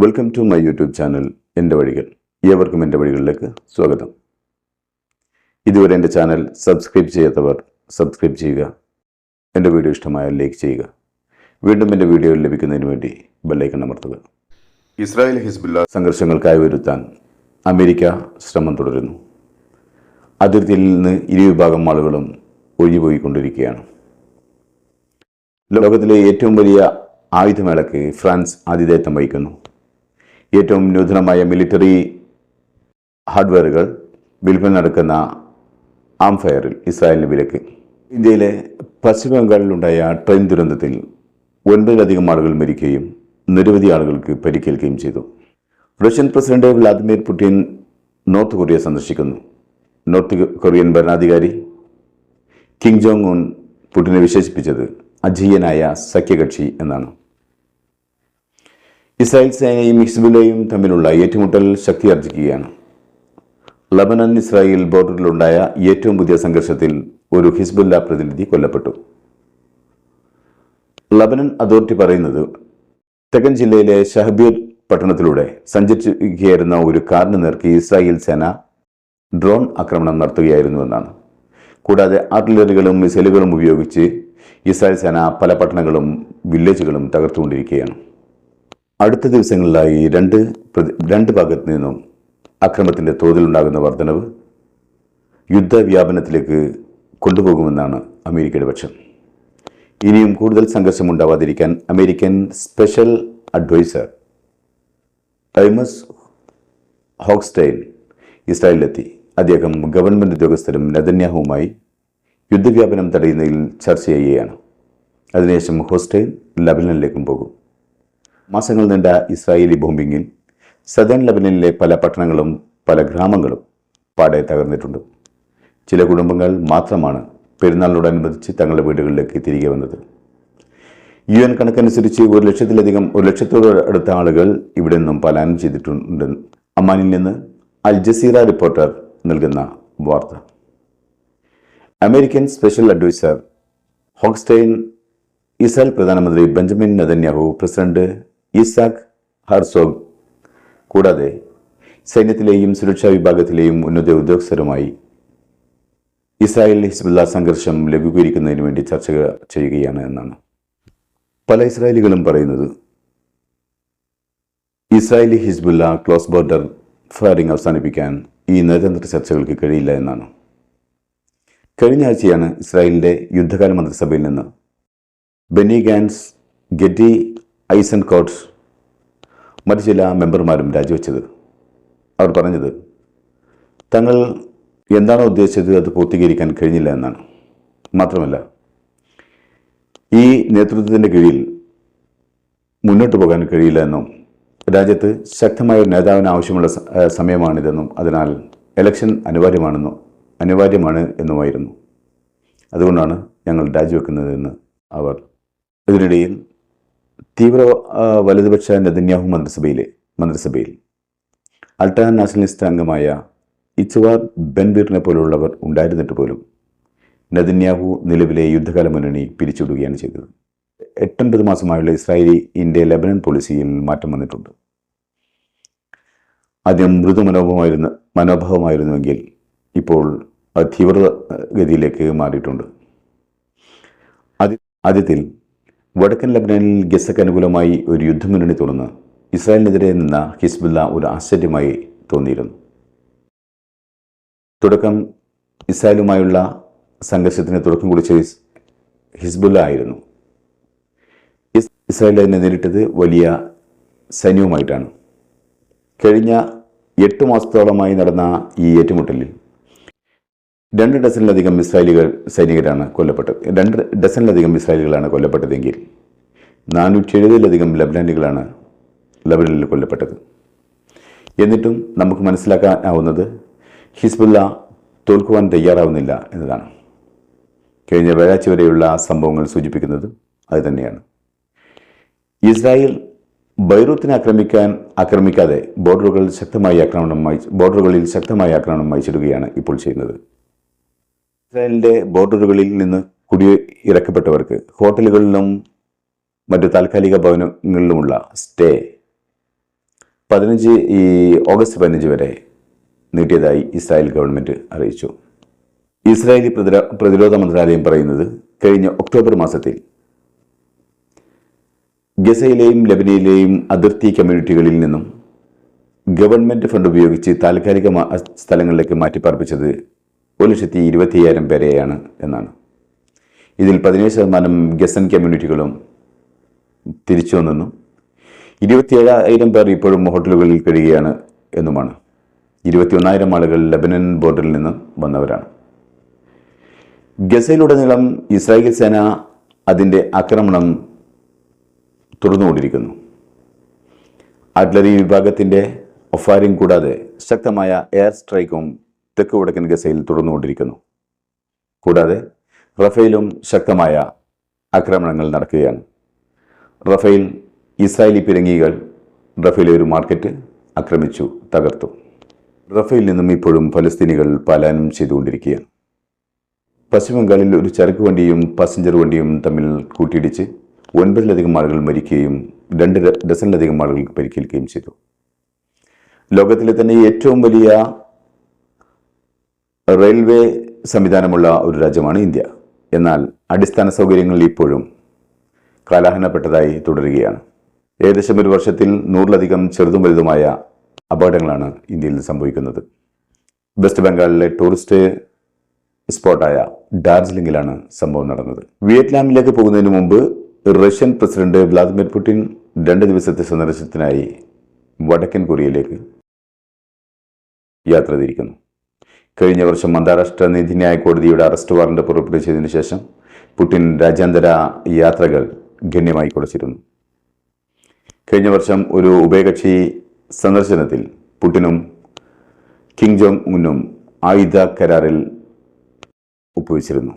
Welcome to my YouTube channel എൻ്റെ വഴികൾ. ഏവർക്കും എൻ്റെ വഴികളിലേക്ക് സ്വാഗതം. ഇതുവരെ എൻ്റെ ചാനൽ സബ്സ്ക്രൈബ് ചെയ്യാത്തവർ സബ്സ്ക്രൈബ് ചെയ്യുക. എൻ്റെ വീഡിയോ ഇഷ്ടമായാൽ ലൈക്ക് ചെയ്യുക. വീണ്ടും എൻ്റെ വീഡിയോകൾ ലഭിക്കുന്നതിന് വേണ്ടി ബെല്ലൈക്കൺ അമർത്തുക. ഇസ്രായേൽ ഹിസ്ബുല്ല സംഘർഷങ്ങൾക്കായി വരുത്താൻ അമേരിക്ക ശ്രമം തുടരുന്നു. അതിർത്തിയിൽ നിന്ന് ഇരുവിഭാഗം ആളുകളും ഒഴിഞ്ഞുപോയിക്കൊണ്ടിരിക്കുകയാണ്. ലോകത്തിലെ ഏറ്റവും വലിയ ആയുധമേളയ്ക്ക് ഫ്രാൻസ് ആതിഥേയത്വം വഹിക്കുന്നു. ഏറ്റവും നൂതനമായ മിലിറ്ററി ഹാർഡ്വെയറുകൾ വിൽപ്പന നടക്കുന്ന ആംഫയറിൽ ഇസ്രായേലിന് വിലക്ക്. ഇന്ത്യയിലെ പശ്ചിമ ബംഗാളിലുണ്ടായ ട്രെയിൻ ദുരന്തത്തിൽ 9ലധികം ആളുകൾ മരിക്കുകയും നിരവധി ആളുകൾക്ക് പരിക്കേൽക്കുകയും ചെയ്തു. Russian president Vladimir Putin north Korea സന്ദർശിക്കുന്നു. നോർത്ത് കൊറിയൻ ഭരണാധികാരി കിം ജോങ് ഉൻ പുടിനെ വിശേഷിപ്പിച്ചത് അജയ്യനായ സഖ്യകക്ഷി എന്നാണ്. ഇസ്രായേൽ സേനയും ഹിസ്ബുല്ലയും തമ്മിലുള്ള ഏറ്റുമുട്ടൽ ശക്തിയാർജിക്കുകയാണ്. ലബനൻ ഇസ്രായേൽ ബോർഡറിലുണ്ടായ ഏറ്റവും പുതിയ സംഘർഷത്തിൽ ഒരു ഹിസ്ബുല്ല പ്രതിനിധി കൊല്ലപ്പെട്ടു. ലബനൻ അതോറിറ്റി പറയുന്നത് തെക്കൻ ജില്ലയിലെ ഷഹബീർ പട്ടണത്തിലൂടെ സഞ്ചരിക്കുകയായിരുന്ന ഒരു കാറിന് നേർക്ക് ഇസ്രായേൽ സേന ഡ്രോൺ ആക്രമണം നടത്തുകയായിരുന്നുവെന്നാണ്. കൂടാതെ ആർട്ടിലറികളും മിസൈലുകളും ഉപയോഗിച്ച് ഇസ്രായേൽ സേന പല പട്ടണങ്ങളും വില്ലേജുകളും തകർത്തുകൊണ്ടിരിക്കുകയാണ്. അടുത്ത ദിവസങ്ങളിലായി രണ്ട് ഭാഗത്തു നിന്നും അക്രമത്തിൻ്റെ തോതിലുണ്ടാകുന്ന വർധനവ് യുദ്ധവ്യാപനത്തിലേക്ക് കൊണ്ടുപോകുമെന്നാണ് അമേരിക്കയുടെ പക്ഷം. ഇനിയും കൂടുതൽ സംഘർഷമുണ്ടാവാതിരിക്കാൻ അമേരിക്കൻ സ്പെഷ്യൽ അഡ്വൈസർ ഐമസ് ഹോക്സ്റ്റൈൻ ഇസ്രായേലിലെത്തി. അദ്ദേഹം ഗവൺമെൻറ് ഉദ്യോഗസ്ഥരും നെതന്യാഹുവുമായി യുദ്ധവ്യാപനം തടയുന്നതിൽ ചർച്ച ചെയ്യുകയാണ്. അതിനുശേഷം ഹോസ്റ്റൈൻ ലബനനിലേക്കും പോകും. മാസങ്ങൾ നീണ്ട ഇസ്രായേലി ബോംബിങ്ങിൽ സദേൺ ലബനനിലെ പല പട്ടണങ്ങളും പല ഗ്രാമങ്ങളും പാടെ തകർന്നിട്ടുണ്ട്. ചില കുടുംബങ്ങൾ മാത്രമാണ് പെരുന്നാളിനോടനുബന്ധിച്ച് തങ്ങളുടെ വീടുകളിലേക്ക് തിരികെ വന്നത്. UN കണക്കനുസരിച്ച് 1,00,000 അടുത്ത ആളുകൾ ഇവിടെ നിന്നും പലായനം ചെയ്തിട്ടുണ്ട്. അമ്മാനിൽ നിന്ന് അൽ ജസീറ റിപ്പോർട്ടർ നൽകുന്ന വാർത്ത. അമേരിക്കൻ സ്പെഷ്യൽ അഡ്വൈസർ ഹോക്സ്റ്റൈൻ ഇസ്രായേൽ പ്രധാനമന്ത്രി Benjamin Netanyahu, president Isaac Herzog കൂടാതെ സൈന്യത്തിലെയും സുരക്ഷാ വിഭാഗത്തിലെയും ഉന്നത ഉദ്യോഗസ്ഥരുമായി ഇസ്രായേൽ ഹിസ്ബുല്ല സംഘർഷം ലഘൂകരിക്കുന്നതിന് വേണ്ടി ചർച്ച ചെയ്യുകയാണ് എന്നാണ് പല ഇസ്രായേലികളും പറയുന്നത്. Israeli Hezbollah close border firing അവസാനിപ്പിക്കാൻ ഈ നയതന്ത്ര ചർച്ചകൾക്ക് കഴിയില്ല എന്നാണ്. കഴിഞ്ഞ ആഴ്ചയാണ് ഇസ്രായേലിൻ്റെ യുദ്ധകാല മന്ത്രിസഭയിൽ നിന്ന് ബെന്നി ഗാൻസ്, ഗെറ്റി ഐസൻകോട്ട് മറ്റു ചില മെമ്പർമാരും രാജിവെച്ചത്. അവർ പറഞ്ഞത് തങ്ങൾ എന്താണോ ഉദ്ദേശിച്ചത് അത് പൂർത്തീകരിക്കാൻ കഴിഞ്ഞില്ല എന്നാണ്. മാത്രമല്ല, ഈ നേതൃത്വത്തിൻ്റെ കീഴിൽ മുന്നോട്ട് പോകാൻ കഴിയില്ല എന്നും രാജ്യത്ത് ശക്തമായ ഒരു നേതാവിന് ആവശ്യമുള്ള സമയമാണിതെന്നും അതിനാൽ ഇലക്ഷൻ അനിവാര്യമാണ് എന്നുമായിരുന്നു. അതുകൊണ്ടാണ് ഞങ്ങൾ രാജിവെക്കുന്നതെന്ന് അവർ. ഇതിനിടയിൽ തീവ്ര വലതുപക്ഷ നെതന്യാഹു മന്ത്രിസഭയിൽ അൾട്രാ നാഷണലിസ്റ്റ് അംഗമായ ഇച്ച്വാർ ബെൻബീറിനെ പോലുള്ളവർ ഉണ്ടായിരുന്നിട്ട് പോലും നെതന്യാഹു നിലവിലെ യുദ്ധകാല മുന്നണി പിരിച്ചുവിടുകയാണ് ചെയ്തത്. 8-9 മാസമായുള്ള ഇസ്രായേലി ഇന്ത്യ ലെബനൻ പോളിസിയിൽ മാറ്റം വന്നിട്ടുണ്ട്. ആദ്യം മൃദു മനോഭാവമായിരുന്നുവെങ്കിൽ ഇപ്പോൾ അത് തീവ്രഗതിയിലേക്ക് മാറിയിട്ടുണ്ട്. ആദ്യത്തിൽ വടക്കൻ ലബനനിൽ ഗസക്ക് അനുകൂലമായി ഒരു യുദ്ധമുന്നണി തുറന്ന് ഇസ്രായേലിനെതിരെ നിന്ന ഹിസ്ബുല്ല ഒരു ആശ്ചര്യമായി തോന്നിയിരുന്നു. തുടക്കം ഇസ്രായേലുമായുള്ള സംഘർഷത്തിന് തുടക്കം കുറിച്ച ഹിസ്ബുല്ല ആയിരുന്നു. ഇസ്രായേൽ അതിനെ നേരിട്ടത് വലിയ സൈന്യവുമായിട്ടാണ്. കഴിഞ്ഞ 8 മാസത്തോളമായി നടന്ന ഈ ഏറ്റുമുട്ടലിൽ 2 ഡസനിലധികം സൈനികരാണ് കൊല്ലപ്പെട്ടത്. 2 ഡസനിലധികം ഇസ്രായേലികളാണ് കൊല്ലപ്പെട്ടതെങ്കിൽ 470-ലധികം ലബനനിൽ കൊല്ലപ്പെട്ടത്. എന്നിട്ടും നമുക്ക് മനസ്സിലാക്കാനാവുന്നത് ഹിസ്ബുല്ല തോൽക്കുവാൻ തയ്യാറാവുന്നില്ല എന്നതാണ്. കഴിഞ്ഞ വ്യാഴാഴ്ച വരെയുള്ള സംഭവങ്ങൾ സൂചിപ്പിക്കുന്നത് അത് തന്നെയാണ്. ഇസ്രായേൽ ബൈറൂത്തിനെ ആക്രമിക്കാതെ ബോർഡറുകളിൽ ശക്തമായ ആക്രമണം അയച്ചിടുകയാണ് ഇപ്പോൾ ചെയ്യുന്നത്. ഇസ്രായേലിൻ്റെ ബോർഡറുകളിൽ നിന്ന് ഓഗസ്റ്റ് 15 വരെ നീട്ടിയതായി ഇസ്രായേൽ ഗവൺമെൻറ് അറിയിച്ചു. ഇസ്രായേലി പ്രതിരോധ മന്ത്രാലയം പറയുന്നത് കഴിഞ്ഞ ഒക്ടോബർ മാസത്തിൽ ഗസയിലെയും ലെബനനിലെയും അതിർത്തി കമ്മ്യൂണിറ്റികളിൽ നിന്നും ഗവൺമെൻറ് ഫണ്ട് ഉപയോഗിച്ച് താൽക്കാലിക സ്ഥലങ്ങളിലേക്ക് മാറ്റിപ്പാർപ്പിച്ചത് 1,25,000 പേരെയാണ് എന്നാണ്. ഇതിൽ 17% ഗസൻ കമ്മ്യൂണിറ്റികളും തിരിച്ചു വന്നെന്നും 27,000 പേർ ഇപ്പോഴും ഹോട്ടലുകളിൽ കഴിയുകയാണ് എന്നുമാണ്. 21,000 ആളുകൾ ലെബനൻ ബോർഡറിൽ നിന്ന് വന്നവരാണ്. ഗസയിലുടനീളം ഇസ്രായേൽ സേന അതിൻ്റെ ആക്രമണം തുടർന്നുകൊണ്ടിരിക്കുന്നു. ആർട്ടിലറി വിഭാഗത്തിൻ്റെ ഒഫാരിങ് കൂടാതെ ശക്തമായ എയർ സ്ട്രൈക്കും തെക്ക് വടക്കൻ ഗസയിൽ തുടർന്നുകൊണ്ടിരിക്കുന്നു. കൂടാതെ റഫേലും ശക്തമായ ആക്രമണങ്ങൾ നടക്കുകയാണ്. റഫേൽ ഇസ്രായേലി പിരങ്കികൾ റഫേലെ ഒരു മാർക്കറ്റ് ആക്രമിച്ചു തകർത്തു. റഫേൽ നിന്നും ഇപ്പോഴും ഫലസ്തീനികൾ പലായനം ചെയ്തുകൊണ്ടിരിക്കുകയാണ്. പശ്ചിമ ബംഗാളിൽ ഒരു ചരക്ക് വണ്ടിയും പാസഞ്ചർ വണ്ടിയും തമ്മിൽ കൂട്ടിയിടിച്ച് 9 ആളുകൾ മരിക്കുകയും 2 ഡസനിലധികം ആളുകൾക്ക് പരിക്കേൽക്കുകയും ചെയ്തു. ലോകത്തിലെ തന്നെ ഏറ്റവും വലിയ റെയിൽവേ സംവിധാനമുള്ള ഒരു രാജ്യമാണ് ഇന്ത്യ. എന്നാൽ അടിസ്ഥാന സൗകര്യങ്ങൾ ഇപ്പോഴും കാലഹരണപ്പെട്ടതായി തുടരുകയാണ്. ഏകദേശം ഒരു വർഷത്തിൽ 100-ലധികം ചെറുതും വലുതുമായ അപകടങ്ങളാണ് ഇന്ത്യയിൽ സംഭവിക്കുന്നത്. വെസ്റ്റ് ബംഗാളിലെ ടൂറിസ്റ്റ് സ്പോട്ടായ ഡാർജിലിംഗിലാണ് സംഭവം നടന്നത്. വിയറ്റ്നാമിലേക്ക് പോകുന്നതിന് മുമ്പ് റഷ്യൻ പ്രസിഡന്റ് വ്ളാദിമിർ പുടിൻ 2 ദിവസത്തെ സന്ദർശനത്തിനായി വടക്കൻ കൊറിയയിലേക്ക് യാത്ര തിരിക്കുന്നു. കഴിഞ്ഞ വർഷം അന്താരാഷ്ട്ര നീതിന്യായ കോടതിയുടെ അറസ്റ്റ് വാറന്റ് പുറപ്പെടുവിച്ചതിനു ശേഷം പുടിൻ രാജ്യാന്തര യാത്രകൾ ഗണ്യമായി കുറച്ചിരുന്നു. കഴിഞ്ഞ വർഷം ഒരു ഉഭയകക്ഷി സന്ദർശനത്തിൽ പുടിനും കിം ജോങ് ഉന്നും ആയുധ കരാറിൽ ഒപ്പുവെച്ചിരുന്നു.